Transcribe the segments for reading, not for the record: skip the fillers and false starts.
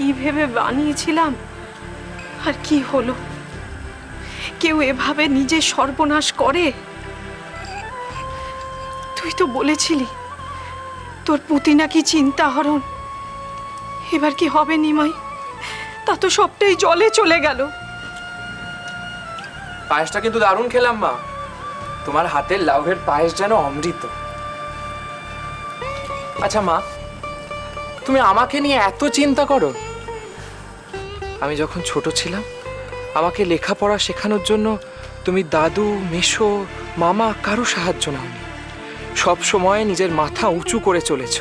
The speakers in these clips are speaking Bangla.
কি ভেবে বানিয়েছিলাম আর কি হলো। কেউ এভাবে নিজের সর্বনাশ করে? তুই তো বলেছিলি তোর পুঁতি নাকি চিন্তাহরণ। এবার কি হবে নিমাই? তা তো সবটাই জলে চলে গেল। পায়েসটা কিন্তু দারুণ খেলাম মা। তোমার হাতের লাউয়ের পায়েস যেন অমৃত। আচ্ছা মা, তুমি আমাকে নিয়ে এত চিন্তা করো? আমি যখন ছোট ছিলাম আমাকে লেখাপড়া শেখানোর জন্য তুমি দাদু, মেশো, মামা কারো সাহায্য নাওনি। সব সময় নিজের মাথা উঁচু করে চলেছ।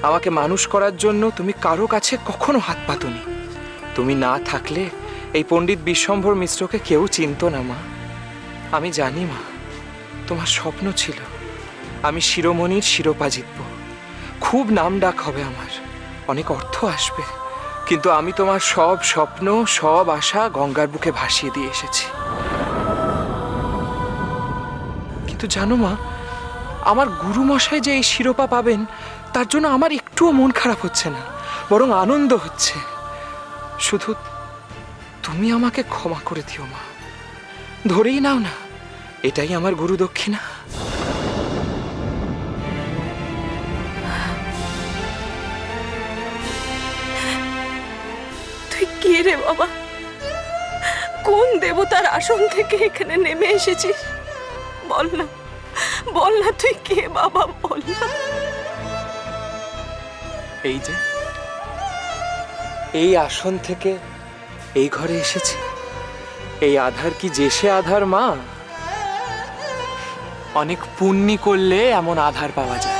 আমাকে মানুষ করার জন্য তুমি কারো কাছে কখনো হাত পাতোনি। তুমি না থাকলে এই পণ্ডিত বিশ্বম্ভর মিশ্রকে কেউ চিনতো না মা। আমি জানি মা, তোমার স্বপ্ন ছিল আমি শিরোমণির শিরোপা জিতব, খুব নামডাক হবে আমার, অনেক অর্থ আসবে। কিন্তু আমি তোমার সব স্বপ্ন, সব আশা গঙ্গার বুকে ভাসিয়ে দিয়ে এসেছি। কিন্তু জানো মা, আমার গুরুমশাই যে এই শিরোপা পাবেন তার জন্য আমার একটুও মন খারাপ হচ্ছে না, বরং আনন্দ হচ্ছে। শুধু তুমি আমাকে ক্ষমা করে দিও মা, ধরেই নাও না এটাই আমার গুরু দক্ষিণা। তুই কে রে বাবা? কোন দেবতার আসন থেকে এখানে নেমে এসেছিস? বল না, বল না, তুই কে বাবা, বল না। এই যে এই আসন থেকে এই ঘরে এসেছি। এই আধার কি যে সে আধার মা? অনেক পুণ্যি করলে এমন আধার পাওয়া যায়।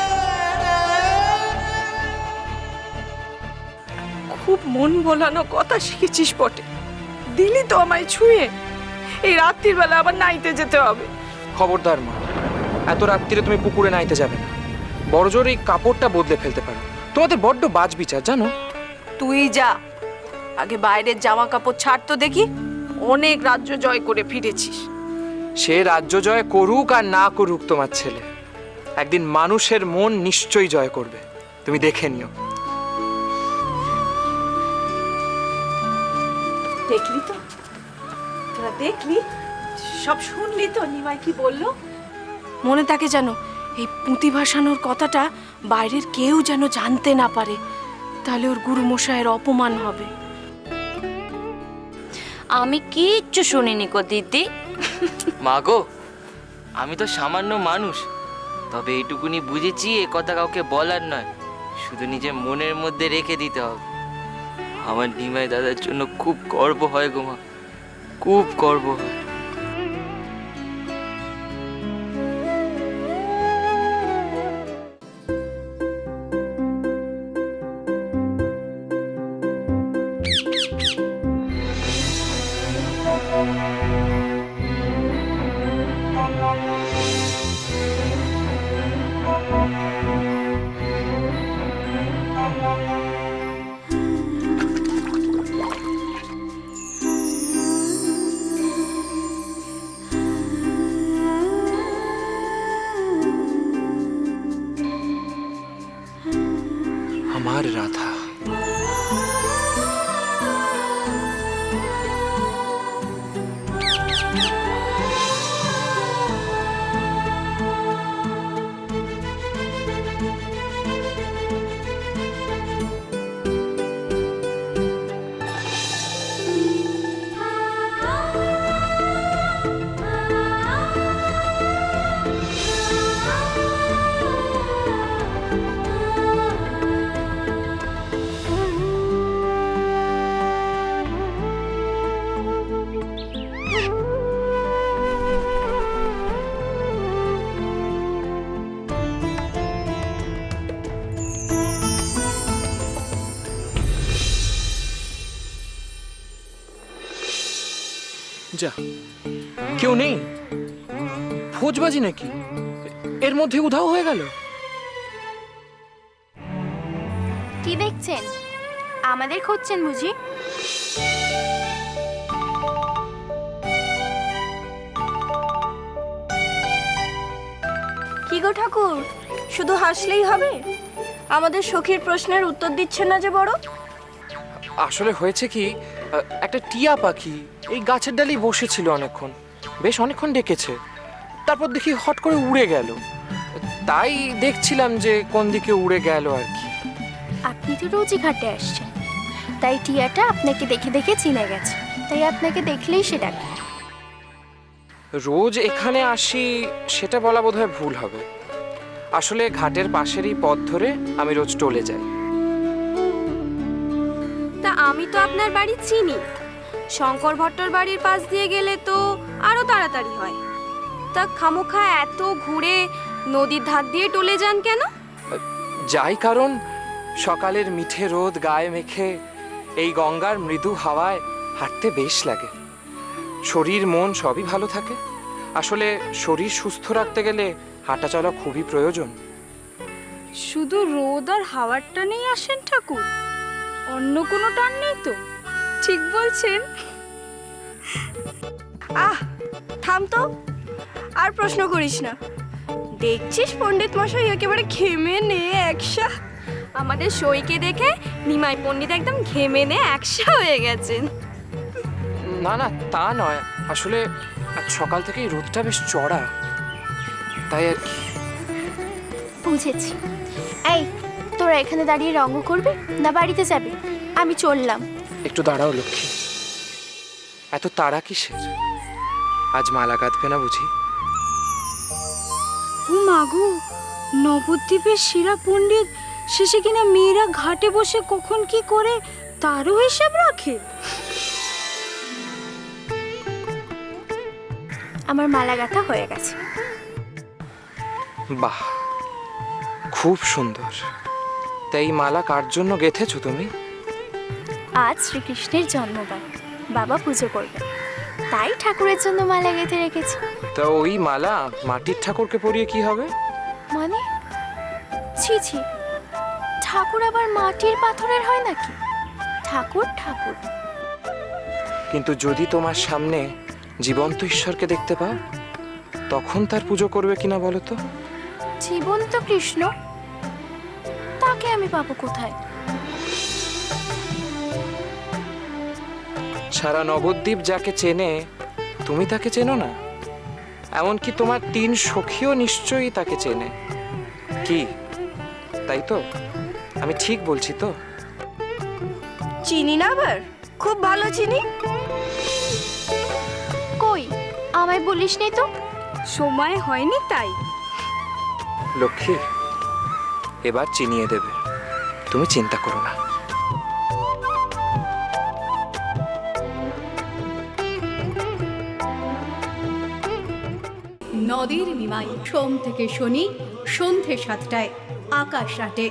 খুব মন ভোলানো কথা শিখেছিস বটে। দিলি তো আমায় ছুঁয়ে। এই রাত্রির বেলা আবার নাইতে যেতে হবে। খবরদার মা, এত রাত্রিরে তুমি পুকুরে নাইতে যাবে না। বড়জোর এই কাপড়টা বদলে ফেলতে পারো। তোমাদের বড্ড বাজ বিচার জানো। তুই যা, আগে বাইরের জামা কাপড় ছাড় তো দেখি। অনেক রাজ্য জয় করে ফিরেছিস। সে রাজ্য জয় করুক আর না করুক তোমার ছেলে, একদিন মানুষের মন নিশ্চয়ই জয় করবে, তুমি দেখে নিও। দেখলি তো, তোরা দেখলি, সব শুনলি তো নিমাই কি বললো? মনে থাকে যেন এই পুঁতি ভাসানোর কথাটা বাইরের কেউ যেন জানতে না পারে, তাহলে ওর গুরু মশাইয়ের অপমান হবে। আমি কিচ্ছু শুনিনি গো দিদি। মা গো, আমি তো সামান্য মানুষ, তবে এইটুকুনি বুঝেছি এ কথা কাউকে বলার নয়, শুধু নিজের মনের মধ্যে রেখে দিতে হবে। আমার নিমাই দাদার জন্য খুব গর্ব হয় গো মা, খুব গর্ব হয়। আমার রাধা, যা কেউ নেই, ফৌজবাজি নাকি এর মধ্যে উধাও হয়ে গেল? কি দেখছেন? আমাদের খুঁজছেন বুঝি? কি গো ঠাকুর, শুধু হাসলেই হবে? আমাদের সখীর প্রশ্নের উত্তর দিচ্ছেন না যে বড়? আসলে হয়েছে কি, একটা টিয়া পাখি এই গাছের ডালেই বসেছিল অনেকক্ষণ, বেশ অনেকক্ষণ ডেকেছে, তারপর দেখি হট করে উড়ে গেল। তাই দেখছিলাম যে কোন দিকে উড়ে গেল আর কি। আপনি তো রোজই ঘাটে আসছেন, তাই টিয়াটা আপনাকে দেখে দেখে চিনে গেছে, তাই আপনাকে দেখলেই সে ডাকে। রোজ এখানে আসি সেটা বলা বোধহয় ভুল হবে। আসলে ঘাটের পাশেরই পথ ধরে আমি রোজ টলে যাই। তা আমি তো আপনার বাড়ি চিনি, শঙ্কর ভট্টর বাড়ির পাশ দিয়ে গেলে তো আরো তাড়াতাড়ি হয়। তা খামোখা এত ঘুরে নদীর ধার দিয়ে টলে যান কেন? যাই কারণ সকালের মিঠে রোদ গায়ে মেখে এই গঙ্গার মৃদু হাওয়ায় হাঁটতে বেশ লাগে। শরীর মন সবই ভালো থাকে। আসলে শরীর সুস্থ রাখতে গেলে হাঁটা চলা খুবই প্রয়োজন। শুধু রোদ আর হাওয়ার টানেই আসেন ঠাকুর, অন্য কোনো টান নেই তো? ঠিক বলছেন। থাম তো, আর প্রশ্ন করিস না। দেখছিস পণ্ডিত মশাই একেবারে ঘেমে নে একসা। আমাদের সইকে দেখে নিমাই পণ্ডিত একদম ঘেমে নে একসা হয়ে গেছেন। না না, তা নয়, আসলে আজ সকাল থেকেই রোদটা বেশ চড়া, তাই আর কি। বুঝেছি। এই, তোরা এখানে দাঁড়িয়ে রঙ্গ করবে না বাড়িতে যাবে? আমি চললাম। একটু দাঁড়াও লক্ষ্মী, এত তাড়া কিসের? আজ মালা গাঁথবে না বুঝি? ও মাগো, নবদ্বীপের সেরা পণ্ডিত শেষে কিনা মেয়েরা ঘাটে বসে কখন কি করে তারও হিসাব রাখে। আমার মালা গাঁথা হয়ে গেছে। বাহ, খুব সুন্দর। তাই মালা কার জন্য গেঁথেছো তুমি? আজ শ্রীকৃষ্ণের জন্মবার, বাবা পুজো করবে, তাই ঠাকুরের জন্য মালা গেঁথে রেখেছি। তা ওই মালা মাটির ঠাকুরকে পরিয়ে কি হবে? মানে? ছি ছি, ঠাকুর আবার মাটির পাথরের হয় নাকি? ঠাকুর ঠাকুর। কিন্তু যদি তোমার সামনে জীবন্ত ঈশ্বরকে দেখতে পাও, তখন তার পুজো করবে কিনা বলো তো? জীবন্ত কৃষ্ণ, তাকে আমি পাবো কোথায়? সারা নবদ্বীপ যাকে চেনে, তুমি তাকে চেনো না? এমনকি তোমার 3 সখীও নিশ্চয়ই তাকে চেনে। কি তাই তো? আমি ঠিক বলছি তো? চিনি না, আবার খুব ভালো চিনি। কই, আমায় বলিস নি তো? সময় হয়নি তাই। লক্ষ্মী, এবার চিনিয়ে দেবে, তুমি চিন্তা করো না। নদীর নিমাই, সোম থেকে শনি সন্ধে 7টায়, আকাশ রাতে।